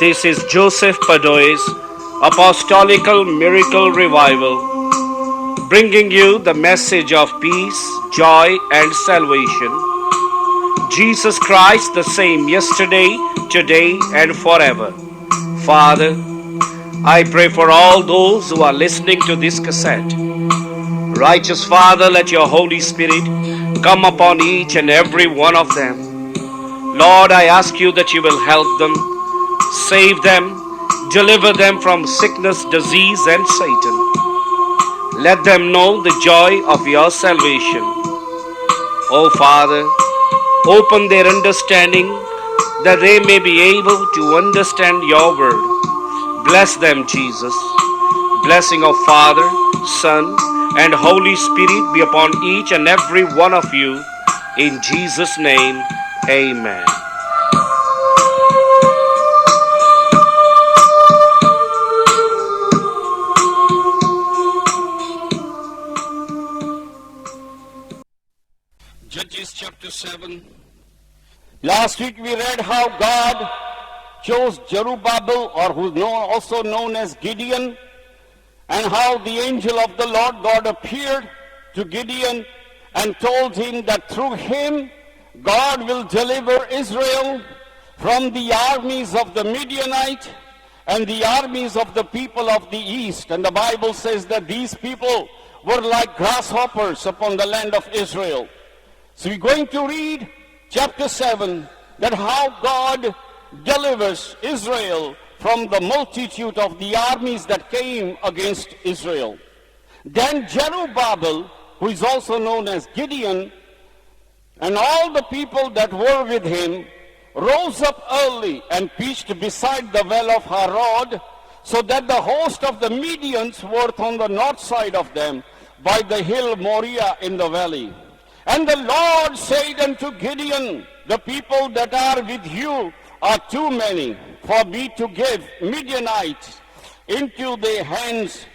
This is Joseph Padoy's Apostolical Miracle Revival, bringing you the message of peace, joy, and salvation. Jesus Christ, the same yesterday, today, and forever. Father, I pray for all those who are listening to this cassette. Righteous Father, let your Holy Spirit come upon each and every one of them. Lord, I ask you that you will help them, save them, deliver them from sickness, disease, and Satan. Let them know the joy of your salvation. Oh Father, open their understanding that they may be able to understand your word. Bless them, Jesus. Blessing of Father, Son, and Holy Spirit be upon each and every one of you. In Jesus' name, amen. Judges chapter 7. Last week we read how God chose Zerubbabel, or who's also known as Gideon, and how the angel of the Lord God appeared to Gideon and told him that through him God will deliver Israel from the armies of the Midianite and the armies of the people of the east. And the Bible says that these people were like grasshoppers upon the land of Israel. So we're going to read chapter 7, that how God delivers Israel from the multitude of the armies that came against Israel. Then Zerubbabel, who is also known as Gideon, and all the people that were with him rose up early and pitched beside the well of Harod, so that the host of the Midians were on the north side of them by the hill Moriah in the valley. And the Lord said unto Gideon, the people that are with you are too many for me to give Midianites into their hands,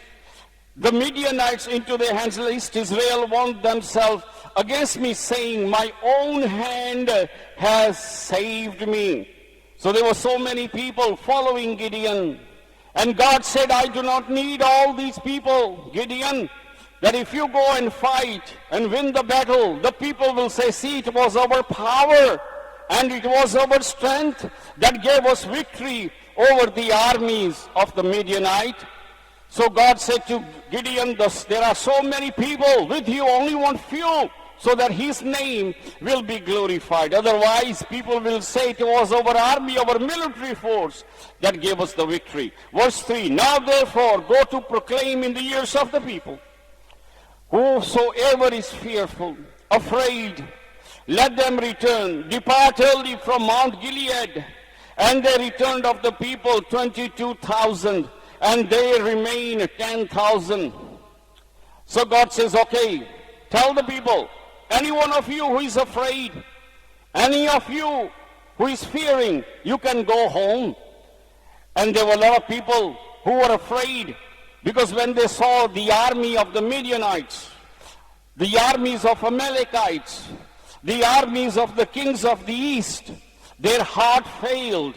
the Midianites into their hands, lest Israel want themselves against me, saying, my own hand has saved me. So there were so many people following Gideon. And God said, I do not need all these people, Gideon, that if you go and fight and win the battle, the people will say, see, it was our power and it was our strength that gave us victory over the armies of the Midianite. So God said to Gideon, there are so many people with you, only one few, so that his name will be glorified. Otherwise, people will say it was our army, our military force that gave us the victory. Verse 3, now therefore go to proclaim in the ears of the people, whosoever is fearful, afraid, let them return. Depart early from Mount Gilead. And they returned of the people 22,000, and they remain 10,000. So God says, okay, tell the people, any one of you who is afraid, any of you who is fearing, you can go home. And there were a lot of people who were afraid, because when they saw the army of the Midianites, the armies of Amalekites, the armies of the kings of the east, their heart failed.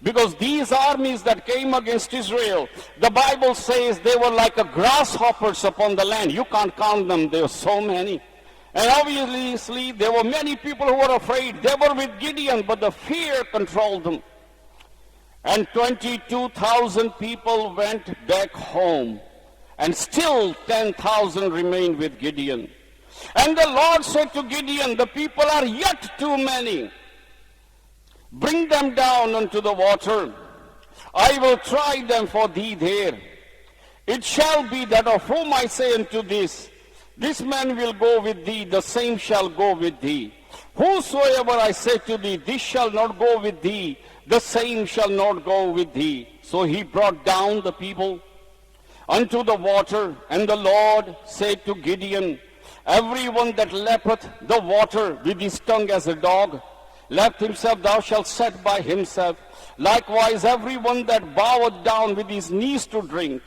Because these armies that came against Israel, the Bible says they were like a grasshoppers upon the land. You can't count them, there were so many. And obviously there were many people who were afraid. They were with Gideon, but the fear controlled them. And 22,000 people went back home, and still 10,000 remained with Gideon. And the Lord said to Gideon, the people are yet too many. Bring them down unto the water. I will try them for thee there. It shall be that of whom I say unto this man will go with thee, the same shall go with thee. Whosoever I say to thee, this shall not go with thee, the same shall not go with thee. So he brought down the people unto the water, and the Lord said to Gideon, everyone that lappeth the water with his tongue as a dog, left himself thou shalt set by himself. Likewise everyone that boweth down with his knees to drink.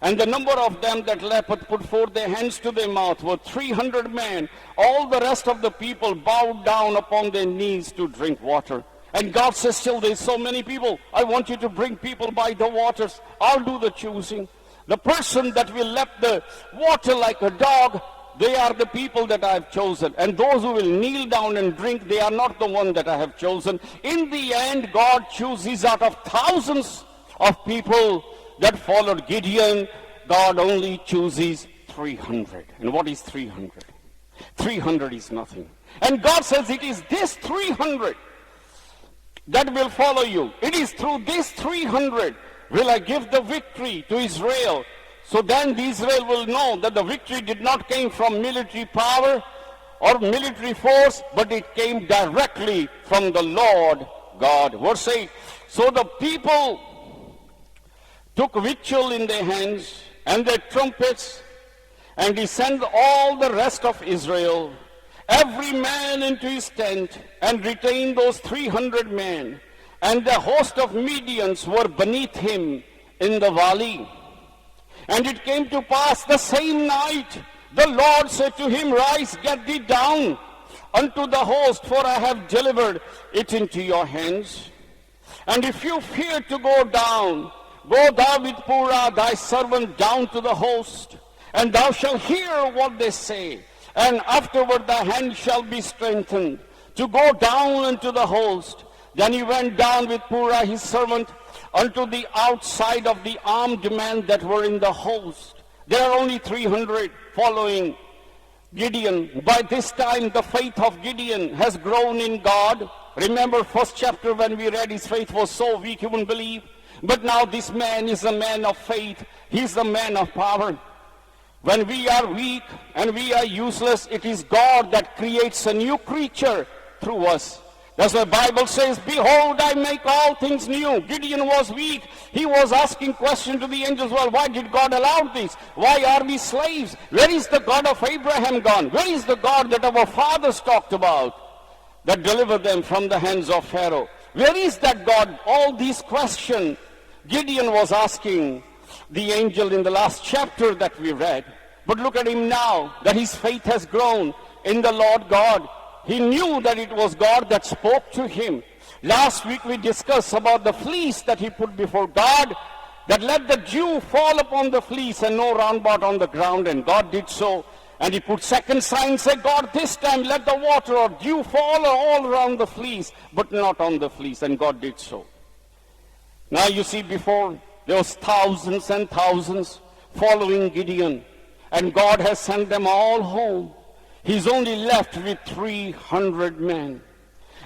And the number of them that lapped put forth their hands to their mouth were 300 men. All the rest of the people bowed down upon their knees to drink water. And God says, still there's so many people. I want you to bring people by the waters. I'll do the choosing. The person that will lap the water like a dog, they are the people that I have chosen. And those who will kneel down and drink, they are not the one that I have chosen. In the end, God chooses out of thousands of people that followed Gideon. God only chooses 300. And what is 300? 300 is nothing. And God says it is this 300 that will follow you. It is through this 300 will I give the victory to Israel. So then Israel will know that the victory did not come from military power or military force, but it came directly from the Lord God. Verse 8, so the people took victual in their hands and their trumpets, and he sent all the rest of Israel, every man into his tent, and retained those 300 men. And the host of Midians were beneath him in the valley. And it came to pass the same night, the Lord said to him, rise, get thee down unto the host, for I have delivered it into your hands. And if you fear to go down, go thou with Purah thy servant down to the host, and thou shalt hear what they say. And afterward thy hand shall be strengthened to go down unto the host. Then he went down with Purah his servant unto the outside of the armed men that were in the host. There are only 300 following Gideon. By this time the faith of Gideon has grown in God. Remember first chapter when we read, his faith was so weak he wouldn't believe. But now this man is a man of faith. He's a man of power. When we are weak and we are useless, it is God that creates a new creature through us. That's why the Bible says, behold, I make all things new. Gideon was weak. He was asking questions to the angels, well, why did God allow this? Why are we slaves? Where is the God of Abraham gone? Where is the God that our fathers talked about that delivered them from the hands of Pharaoh? Where is that God? All these questions Gideon was asking the angel in the last chapter that we read. But look at him now, that his faith has grown in the Lord God. He knew that it was God that spoke to him. Last week we discussed about the fleece that he put before God, that let the dew fall upon the fleece and no roundabout on the ground, and God did so. And he put second sign, said, God, this time let the water or dew fall all around the fleece, but not on the fleece, and God did so. Now you see, before there was thousands and thousands following Gideon, and God has sent them all home. He's only left with 300 men.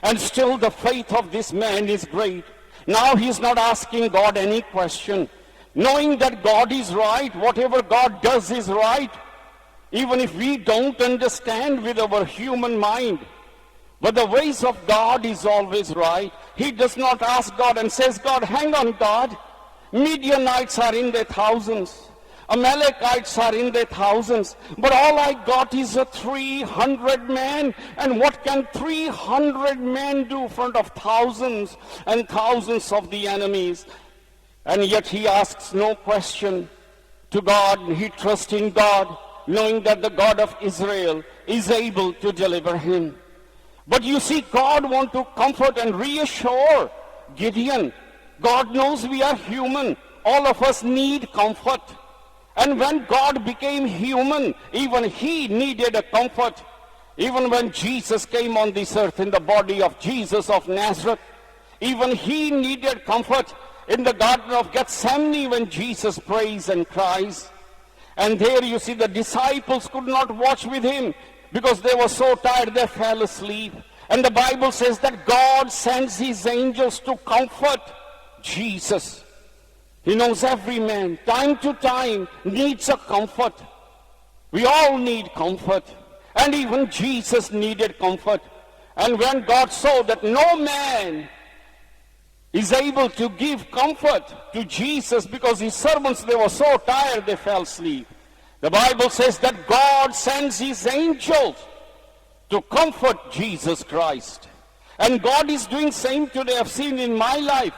And still the faith of this man is great. Now he's not asking God any question. Knowing that God is right, whatever God does is right. Even if we don't understand with our human mind. But the ways of God is always right. He does not ask God and says, God, hang on, God. Midianites are in their thousands. Amalekites are in their thousands, but all I got is a 300 men. And what can 300 men do in front of thousands and thousands of the enemies? And yet he asks no question to God. He trusts in God, knowing that the God of Israel is able to deliver him. But you see, God wants to comfort and reassure Gideon. God knows we are human. All of us need comfort. And when God became human, even he needed a comfort. Even when Jesus came on this earth in the body of Jesus of Nazareth, even he needed comfort in the Garden of Gethsemane when Jesus prays and cries. And there you see the disciples could not watch with him because they were so tired they fell asleep. And the Bible says that God sends his angels to comfort Jesus. He knows every man, time to time, needs a comfort. We all need comfort. And even Jesus needed comfort. And when God saw that no man is able to give comfort to Jesus because his servants, they were so tired they fell asleep. The Bible says that God sends his angels to comfort Jesus Christ. And God is doing same today. I've seen in my life.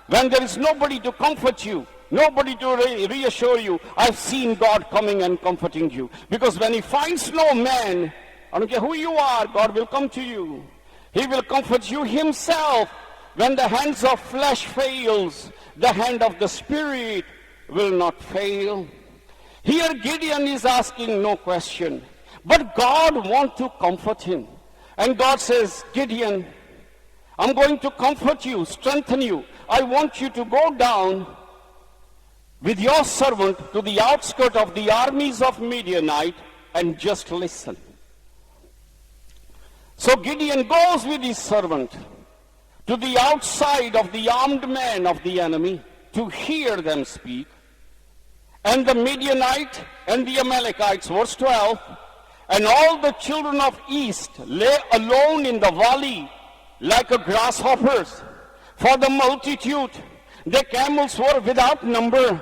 When there is nobody to comfort you, nobody to reassure you, I've seen God coming and comforting you. Because when he finds no man, I don't care who you are, God will come to you. He will comfort you himself. when the hands of flesh fails, the hand of the Spirit will not fail. Here Gideon is asking no question, but God wants to comfort him. And God says, Gideon, I'm going to comfort you, strengthen you. I want you to go down with your servant to the outskirts of the armies of Midianite and just listen. So Gideon goes with his servant to the outside of the armed men of the enemy to hear them speak. And the Midianite and the Amalekites, verse 12, and all the children of east lay alone in the valley like a grasshoppers. For the multitude, the camels were without number,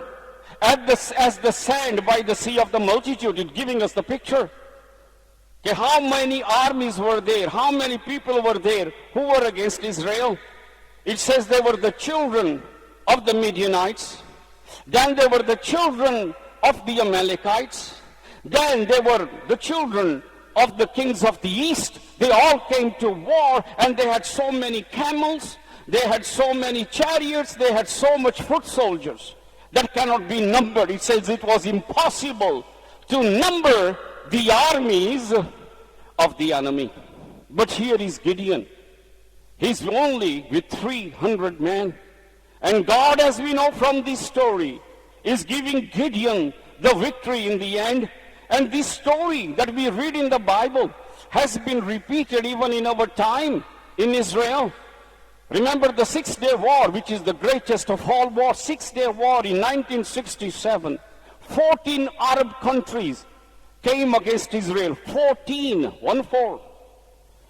as the sand by the sea of the multitude. It's giving us the picture. Okay, how many armies were there? How many people were there who were against Israel? It says they were the children of the Midianites. Then they were the children of the Amalekites. Then they were the children of the kings of the east. They all came to war, and they had so many camels, they had so many chariots, they had so much foot soldiers that cannot be numbered. It says it was impossible to number the armies of the enemy. But here is Gideon. He's only with 300 men. And God, as we know from this story, is giving Gideon the victory in the end. And this story that we read in the Bible has been repeated even in our time in Israel. Remember the 6-day war, which is the greatest of all wars, 6-day war in 1967. 14 Arab countries came against Israel. 14.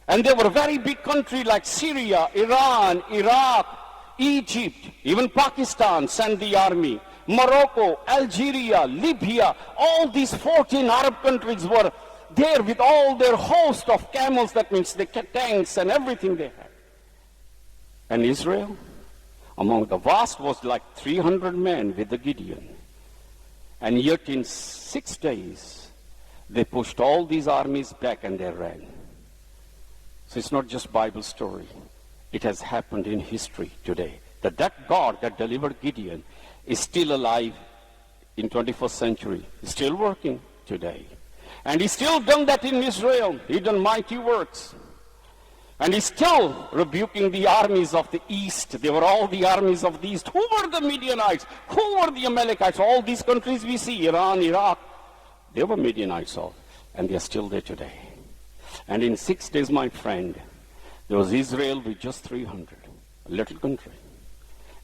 And they were very big countries like Syria, Iran, Iraq, Egypt, even Pakistan sent the army. Morocco, Algeria, Libya, all these 14 Arab countries were there with all their host of camels, that means the tanks and everything they had. And Israel, among the vast, was like 300 men with the Gideon. And yet in 6 days, they pushed all these armies back and they ran. So it's not just Bible story. It has happened in history today. That God that delivered Gideon is still alive in 21st century. He's still working today. And he's still done that in Israel. He done mighty works. And he's still rebuking the armies of the east. They were all the armies of the east. Who were the Midianites? Who were the Amalekites? All these countries we see, Iran, Iraq, they were Midianites all. And they're still there today. And in 6 days, my friend, there was Israel with just 300, a little country.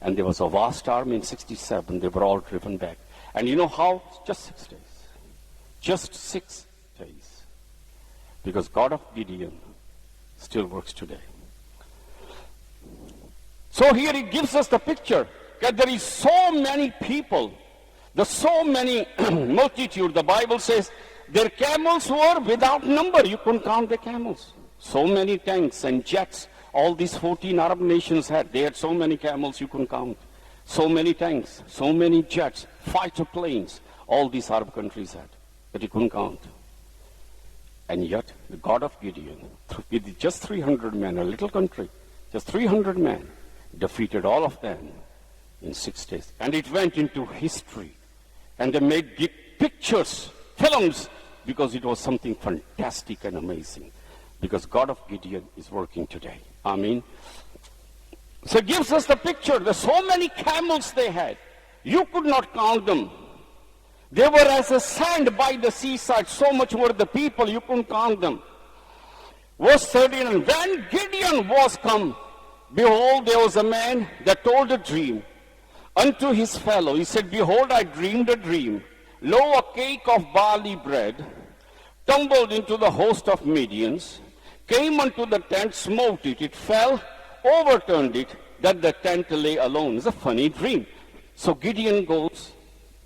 And there was a vast army in 67. They were all driven back. And you know how? Just 6 days. Just 6 days. Because God of Gideon still works today. So here it gives us the picture that there is so many people, there's so many multitude. The Bible says their camels were without number. You couldn't count the camels. So many tanks and jets. All these 14 Arab nations had. They had so many camels you couldn't count. So many tanks, so many jets, fighter planes. All these Arab countries had. But you couldn't count. And yet, the God of Gideon, with just 300 men, a little country, just 300 men, defeated all of them in 6 days. And it went into history. And they made pictures, films, because it was something fantastic and amazing. Because God of Gideon is working today. Amen. So it gives us the picture. There's so many camels they had. You could not count them. They were as a sand by the seaside. So much were the people, you couldn't count them. Verse 13, and when Gideon was come, behold, there was a man that told a dream unto his fellow. He said, behold, I dreamed a dream. Lo, a cake of barley bread tumbled into the host of Midians, came unto the tent, smote it. It fell, overturned it, that the tent lay alone. It's a funny dream. So Gideon goes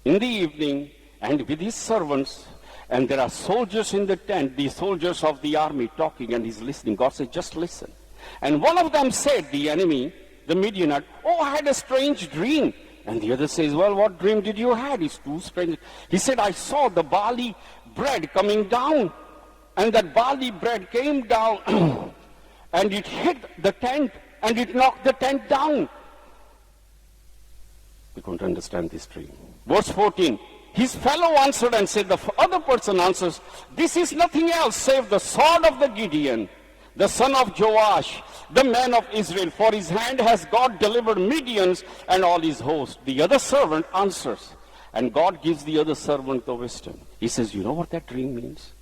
in the evening and with his servants, and there are soldiers in the tent, the soldiers of the army talking, and he's listening. God said, just listen. And one of them said, the enemy, the Midianite, oh, I had a strange dream. And the other says, well, what dream did you have? It's too strange. He said, I saw the barley bread coming down. And that barley bread came down and it hit the tent and it knocked the tent down. We couldn't understand this dream. Verse 14, his fellow answered and said, the other person answers, this is nothing else save the sword of the Gideon, the son of Joash, the man of Israel. For his hand has God delivered Midians and all his host. The other servant answers, and God gives the other servant the wisdom. He says, you know what that dream means?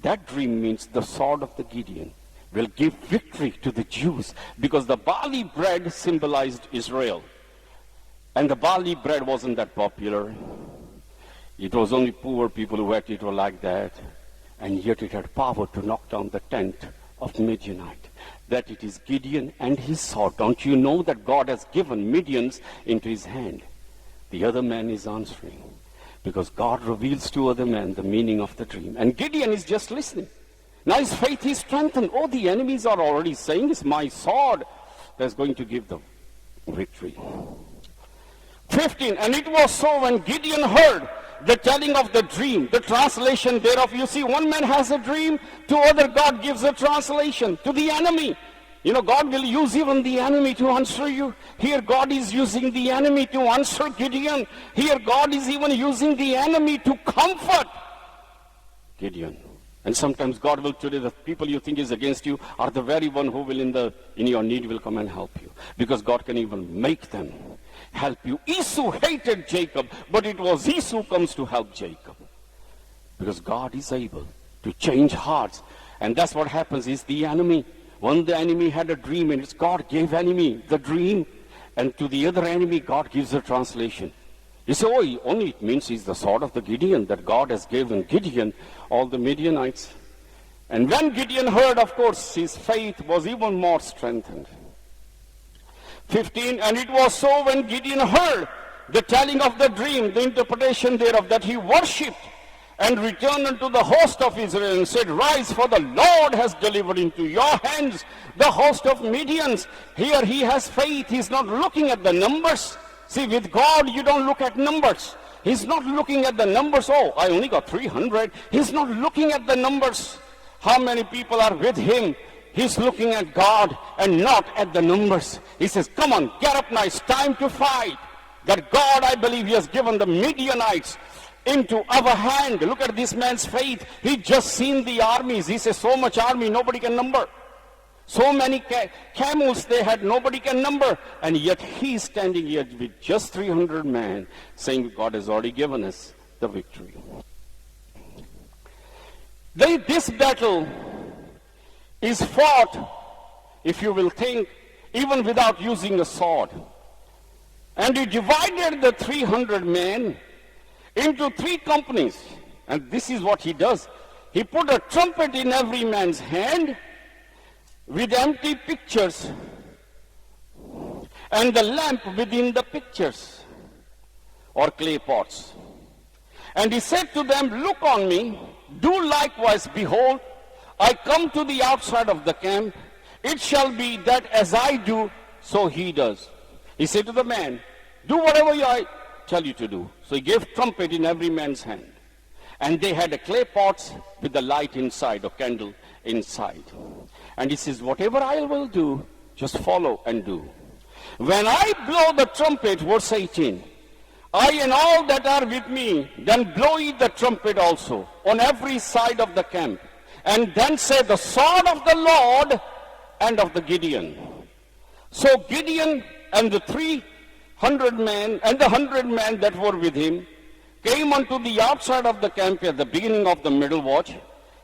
That dream means the sword of the Gideon will give victory to the Jews, because the barley bread symbolized Israel. And the barley bread wasn't that popular. It was only poor people who ate it or like that. And yet it had power to knock down the tent of Midianite. That it is Gideon and his sword. Don't you know that God has given Midians into his hand? The other man is answering, because God reveals to other men the meaning of the dream. And Gideon is just listening. Now his faith is strengthened. Oh, the enemies are already saying, it's my sword that's going to give the victory. 15, and it was so when Gideon heard the telling of the dream, the translation thereof. You see, one man has a dream, to other God gives a translation. To the enemy, you know, God will use even the enemy to answer you. Here God is using the enemy to answer Gideon. Here God is even using the enemy to comfort Gideon. And sometimes God will today, the people you think is against you are the very one who will in your need will come and help you. Because God can even make them help you. Esau hated Jacob, but it was Esau who comes to help Jacob. Because God is able to change hearts. And that's what happens is the enemy. When the enemy had a dream, and it's God gave enemy the dream, and to the other enemy God gives a translation. You say, oh, only it means he's the sword of the Gideon, that God has given Gideon all the Midianites. And when Gideon heard, of course, his faith was even more strengthened. 15, and it was so when Gideon heard the telling of the dream, the interpretation thereof, that he worshipped and returned unto the host of Israel and said, rise, for the Lord has delivered into your hands the host of Midians. Here he has faith. He's not looking at the numbers. See, with God, you don't look at numbers. He's not looking at the numbers. Oh, I only got 300. He's not looking at the numbers. How many people are with him? He's looking at God and not at the numbers. He says, come on, get up now. It's time to fight. That God, I believe, he has given the Midianites into our hand. Look at this man's faith. He just seen the armies. He says, so much army, nobody can number. So many camels they had, nobody can number. And yet he's standing here with just 300 men saying, God has already given us the victory. This battle is fought, if you will think, even without using a sword. And he divided the 300 men into 3 companies. And this is what he does. He put a trumpet in every man's hand with empty pictures and the lamp within the pictures or clay pots. And he said to them, look on me, do likewise, behold, I come to the outside of the camp. It shall be that as I do, so he does. He said to the man, do whatever I tell you to do. So he gave trumpet in every man's hand. And they had a clay pots with the light inside, or candle inside. And he says, whatever I will do, just follow and do. When I blow the trumpet, verse 18, I and all that are with me, then blow ye the trumpet also on every side of the camp. And then say, the sword of the Lord and of the Gideon. So Gideon and the 300 men and the 100 men that were with him came unto the outside of the camp at the beginning of the middle watch.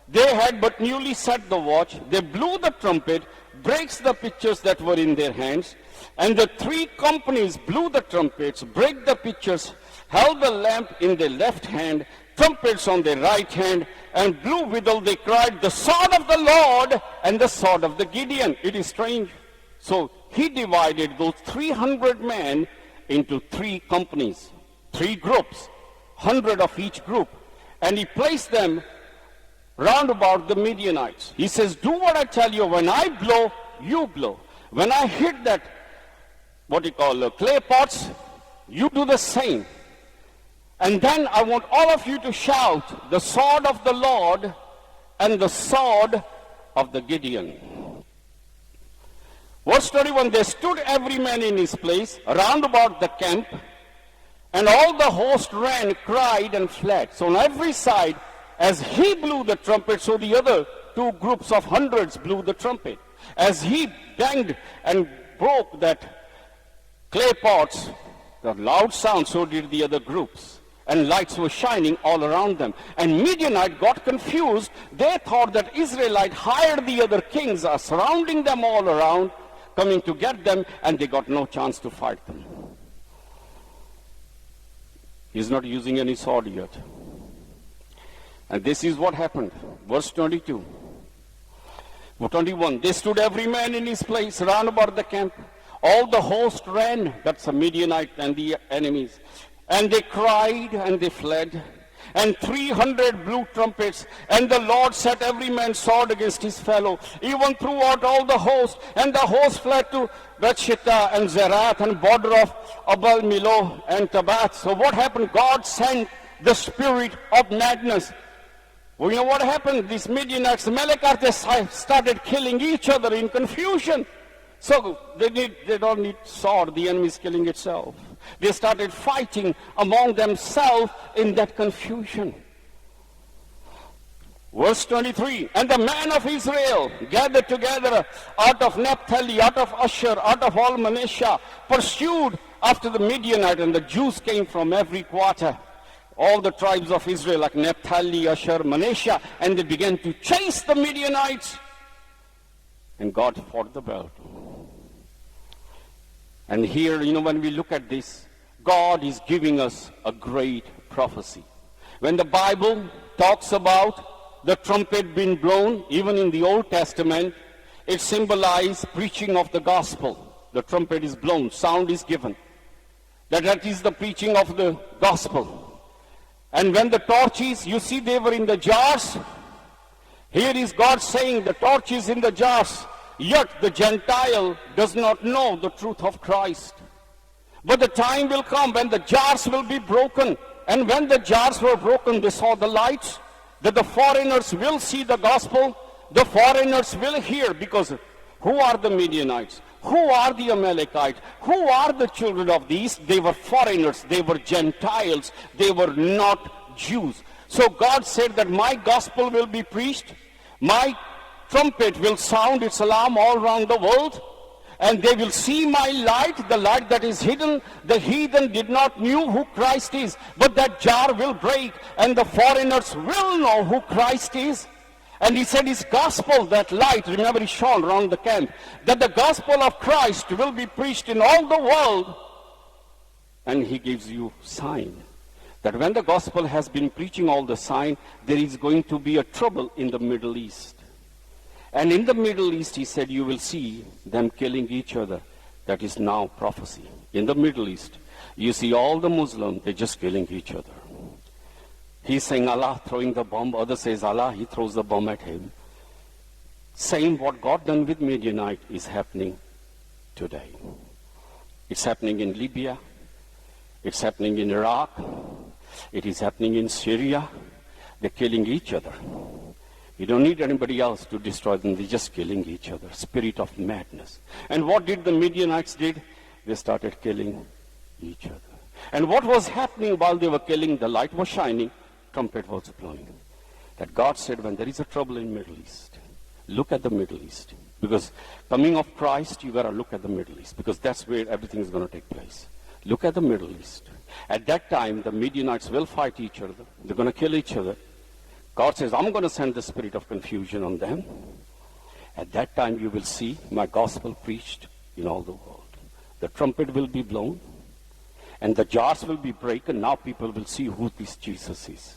They had but newly set the watch. They blew the trumpet, breaks the pitchers that were in their hands. And the 3 companies blew the trumpets, break the pitchers, held the lamp in their left hand, trumpets on their right hand, and blew withal. They cried, the sword of the Lord and the sword of the Gideon. It is strange. So he divided those 300 men into 3 companies, 3 groups, 100 of each group. And he placed them round about the Midianites. He says, do what I tell you. When I blow, you blow. When I hit that, clay pots, you do the same. And then I want all of you to shout, the sword of the Lord and the sword of the Gideon. Verse 21, they stood every man in his place round about the camp, and all the host ran, cried, and fled. So on every side, as he blew the trumpet, so the other two groups of hundreds blew the trumpet. As he banged and broke that clay pots, the loud sound, so did the other groups. And lights were shining all around them. And Midianite got confused. They thought that Israelite hired the other kings, are surrounding them all around, coming to get them, and they got no chance to fight them. He's not using any sword yet. And this is what happened. Verse 22. Verse 21. They stood every man in his place round about the camp. All the host ran, that's the Midianite and the enemies. And they cried and they fled. And 300 blew trumpets. And the Lord set every man's sword against his fellow, even throughout all the host. And the host fled to Bethshittah and Zerath and border of Abel Milo and Tabath. So what happened? God sent the spirit of madness. Well, you know what happened? These Midianites, the Amalekites, they started killing each other in confusion. So they don't need sword, the enemy is killing itself. They started fighting among themselves in that confusion. Verse 23, and the men of Israel gathered together out of Naphtali, out of Asher, out of all Manasseh, pursued after the Midianite, and the Jews came from every quarter. All the tribes of Israel, like Naphtali, Asher, Manasseh, and they began to chase the Midianites. And God fought the battle. And here, when we look at this, God is giving us a great prophecy. When the Bible talks about the trumpet being blown, even in the Old Testament, it symbolizes preaching of the gospel. The trumpet is blown, sound is given. That is the preaching of the gospel. And when the torches, you see they were in the jars. Here is God saying the torch is in the jars. Yet the Gentile does not know the truth of Christ. But the time will come when the jars will be broken. And when the jars were broken, they saw the lights, that the foreigners will see the gospel. The foreigners will hear, because who are the Midianites? Who are the Amalekites? Who are the children of the East? They were foreigners. They were Gentiles. They were not Jews. So God said that my gospel will be preached. My trumpet will sound its alarm all around the world, and they will see my light, the light that is hidden. The heathen did not know who Christ is, but that jar will break, and the foreigners will know who Christ is. And he said his gospel, that light, remember he shone around the camp, that the gospel of Christ will be preached in all the world. And he gives you sign that when the gospel has been preaching all the sign, there is going to be a trouble in the Middle East. And in the Middle East, he said, you will see them killing each other. That is now prophecy. In the Middle East, you see all the Muslims, they're just killing each other. He's saying Allah throwing the bomb. Others says Allah, he throws the bomb at him. Same what God done with Midianite is happening today. It's happening in Libya. It's happening in Iraq. It is happening in Syria. They're killing each other. You don't need anybody else to destroy them. They're just killing each other. Spirit of madness. And what did the Midianites did? They started killing each other. And what was happening while they were killing? The light was shining. Trumpet was blowing. That God said, when there is a trouble in Middle East, look at the Middle East. Because coming of Christ, you got to look at the Middle East. Because that's where everything is going to take place. Look at the Middle East. At that time, the Midianites will fight each other. They're going to kill each other. God says, I'm going to send the spirit of confusion on them. At that time, you will see my gospel preached in all the world. The trumpet will be blown, and the jars will be broken. Now people will see who this Jesus is.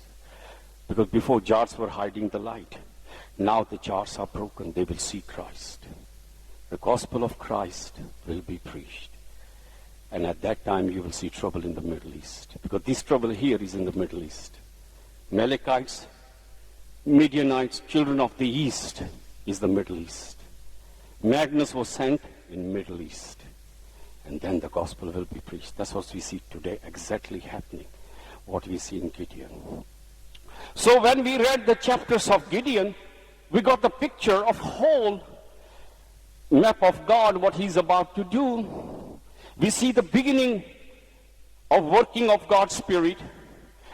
Because before, jars were hiding the light. Now the jars are broken. They will see Christ. The gospel of Christ will be preached. And at that time, you will see trouble in the Middle East. Because this trouble here is in the Middle East. Amalekites, Midianites, children of the East, is the Middle East. Madness was sent in Middle East. And then the gospel will be preached. That's what we see today exactly happening. What we see in Gideon. So when we read the chapters of Gideon, we got the picture of whole map of God, what he's about to do. We see the beginning of working of God's Spirit,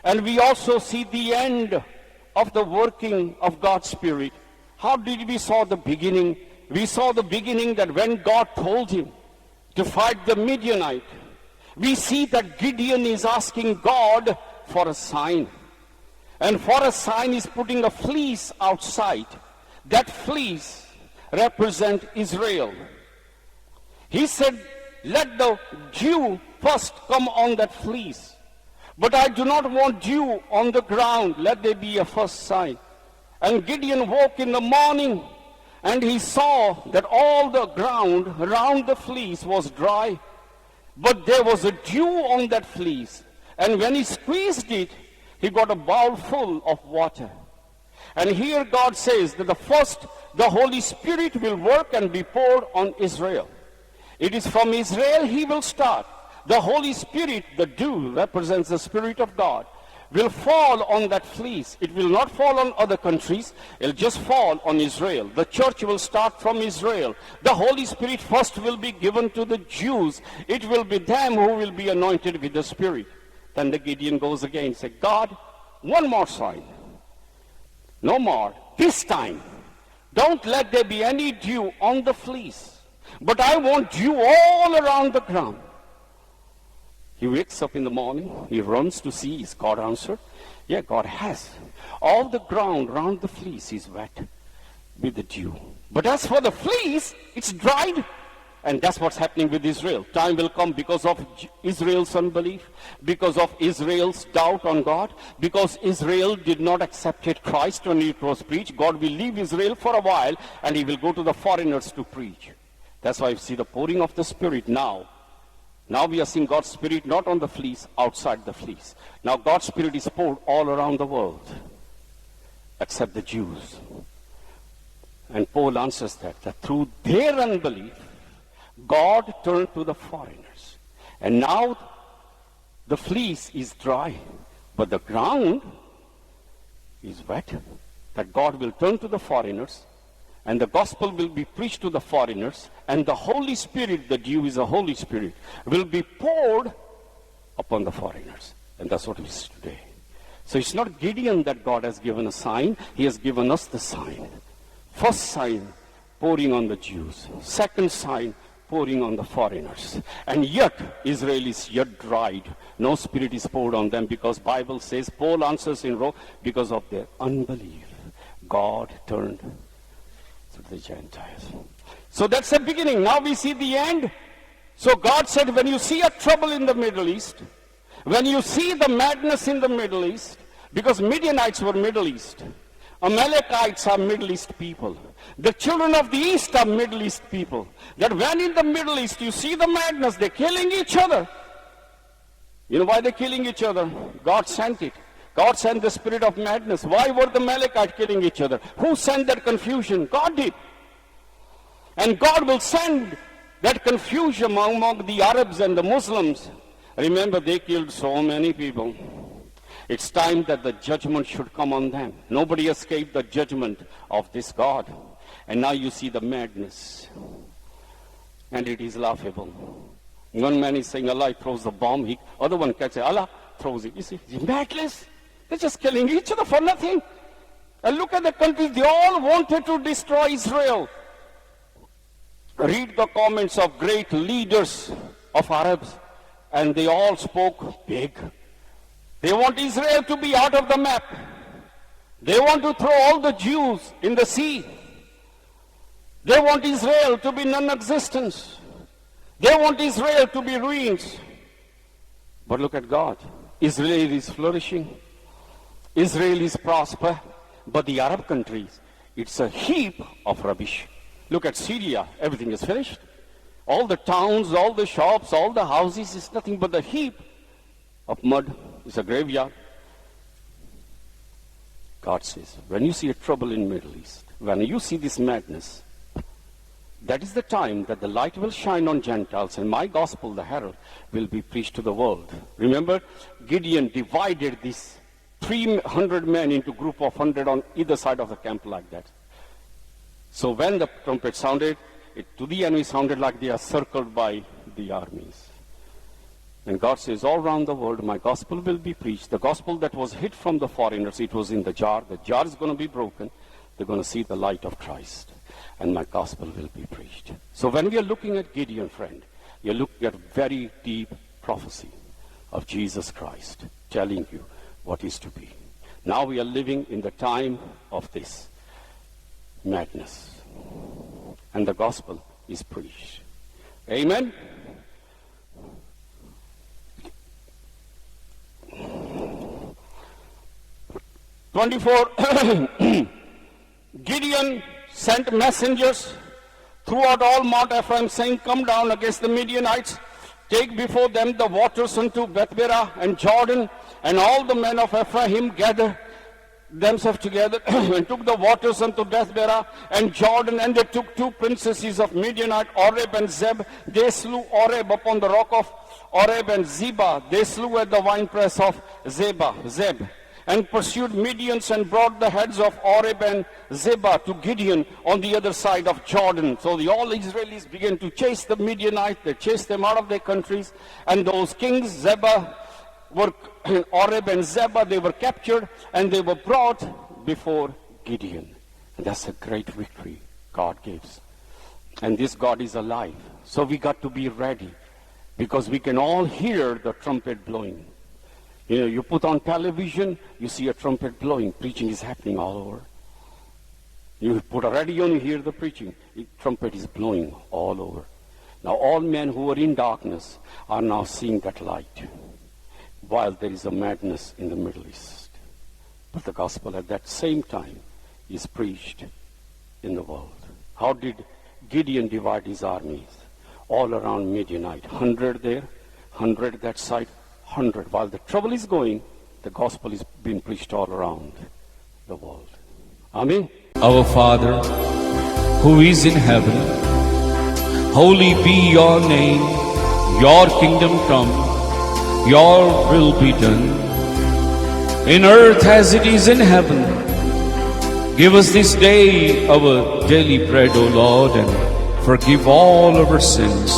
and we also see the end of the working of God's Spirit. How did we saw the beginning? We saw the beginning that when God told him to fight the Midianite, we see that Gideon is asking God for a sign. And for a sign he's putting a fleece outside. That fleece represents Israel. He said, let the dew first come on that fleece. But I do not want dew on the ground. Let there be a first sign. And Gideon woke in the morning and he saw that all the ground around the fleece was dry. But there was a dew on that fleece. And when he squeezed it, he got a bowl full of water. And here God says that the Holy Spirit will work and be poured on Israel. It is from Israel he will start. The Holy Spirit, the dew, represents the Spirit of God, will fall on that fleece. It will not fall on other countries. It will just fall on Israel. The church will start from Israel. The Holy Spirit first will be given to the Jews. It will be them who will be anointed with the Spirit. Then the Gideon goes again and says, God, one more sign. No more. This time, don't let there be any dew on the fleece. But I want dew all around the ground. He wakes up in the morning. He runs to see, is God answered? Yeah, God has. All the ground around the fleece is wet with the dew. But as for the fleece, it's dried. And that's what's happening with Israel. Time will come because of Israel's unbelief, because of Israel's doubt on God, because Israel did not accept Christ when it was preached. God will leave Israel for a while and he will go to the foreigners to preach. That's why you see the pouring of the Spirit now. Now we are seeing God's Spirit not on the fleece, outside the fleece. Now God's Spirit is poured all around the world, except the Jews. And Paul answers that through their unbelief, God turned to the foreigners. And now the fleece is dry, but the ground is wet. That God will turn to the foreigners, and the gospel will be preached to the foreigners, and the Holy Spirit, the dew is the Holy Spirit, will be poured upon the foreigners. And that's what it is today. So it's not Gideon that God has given a sign. He has given us the sign. First sign, pouring on the Jews. Second sign, pouring on the foreigners. And yet, Israel is yet dried. No Spirit is poured on them because Bible says, Paul answers in Rome, because of their unbelief, God turned to the Gentiles. So that's the beginning. Now we see the end. So God said, when you see a trouble in the Middle East, when you see the madness in the Middle East, because Midianites were Middle East, Amalekites are Middle East people. The children of the East are Middle East people. That when in the Middle East you see the madness, they're killing each other. You know why they're killing each other? God sent it. God sent the spirit of madness. Why were the Amalekites killing each other? Who sent that confusion? God did. And God will send that confusion among the Arabs and the Muslims. Remember, they killed so many people. It's time that the judgment should come on them. Nobody escaped the judgment of this God. And now you see the madness. And it is laughable. One man is saying, Allah throws the bomb. Other one can say, Allah throws it. You see, it's madness. They're just killing each other for nothing. And look at the countries. They all wanted to destroy Israel. Read the comments of great leaders of Arabs. And they all spoke big. They want Israel to be out of the map. They want to throw all the Jews in the sea. They want Israel to be non-existent. They want Israel to be ruined. But look at God. Israel is flourishing. Israel is prosper. But the Arab countries, it's a heap of rubbish. Look at Syria. Everything is finished. All the towns, all the shops, all the houses is nothing but a heap of mud. It's a graveyard. God says, when you see a trouble in Middle East, when you see this madness, that is the time that the light will shine on Gentiles and my gospel, the herald, will be preached to the world. Remember, Gideon divided these 300 men into a group of 100 on either side of the camp like that. So when the trumpet sounded, it to the enemy sounded like they are circled by the armies. And God says, all around the world, my gospel will be preached. The gospel that was hid from the foreigners, it was in the jar. The jar is going to be broken. They're going to see the light of Christ. And my gospel will be preached. So when we are looking at Gideon, friend, you're looking at very deep prophecy of Jesus Christ telling you what is to be. Now we are living in the time of this madness. And the gospel is preached. Amen? Gideon sent messengers throughout all Mount Ephraim, saying, come down against the Midianites, take before them the waters unto Bethbera and Jordan. And all the men of Ephraim gathered themselves together and took the waters unto Bethbera and Jordan. And they took two princesses of Midianite, Oreb and Zeb. They slew Oreb upon the rock of Oreb, and Zebah they slew at the winepress of Zeb. And pursued Midians and brought the heads of Oreb and Zebah to Gideon on the other side of Jordan. So all Israelis began to chase the Midianites. They chased them out of their countries. And those kings, Oreb and Zebah, they were captured and they were brought before Gideon. And that's a great victory God gives. And this God is alive. So we got to be ready, because we can all hear the trumpet blowing. You know, you put on television, you see a trumpet blowing. Preaching is happening all over. You put a radio and you hear the preaching. The trumpet is blowing all over. Now all men who are in darkness are now seeing that light, while there is a madness in the Middle East. But the gospel at that same time is preached in the world. How did Gideon divide his armies? All around Midianite. 100 there, 100 that side, 100. While the trouble is going, the gospel is being preached all around the world. Amen. Our Father, who is in heaven, holy be your name. Your kingdom come, your will be done, in earth as it is in heaven. Give us this day our daily bread, O Lord, and forgive all our sins,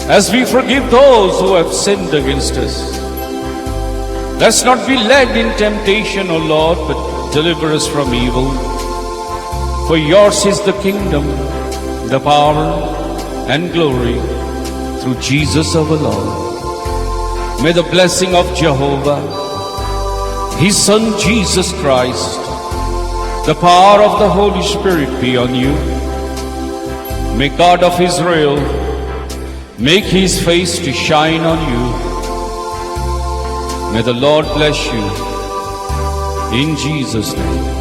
as we forgive those who have sinned against us. Let's not be led in temptation, O Lord, but deliver us from evil. For yours is the kingdom, the power, and glory, through Jesus our Lord. May the blessing of Jehovah, His Son Jesus Christ, the power of the Holy Spirit be on you. May God of Israel make His face to shine on you. May the Lord bless you in Jesus' name.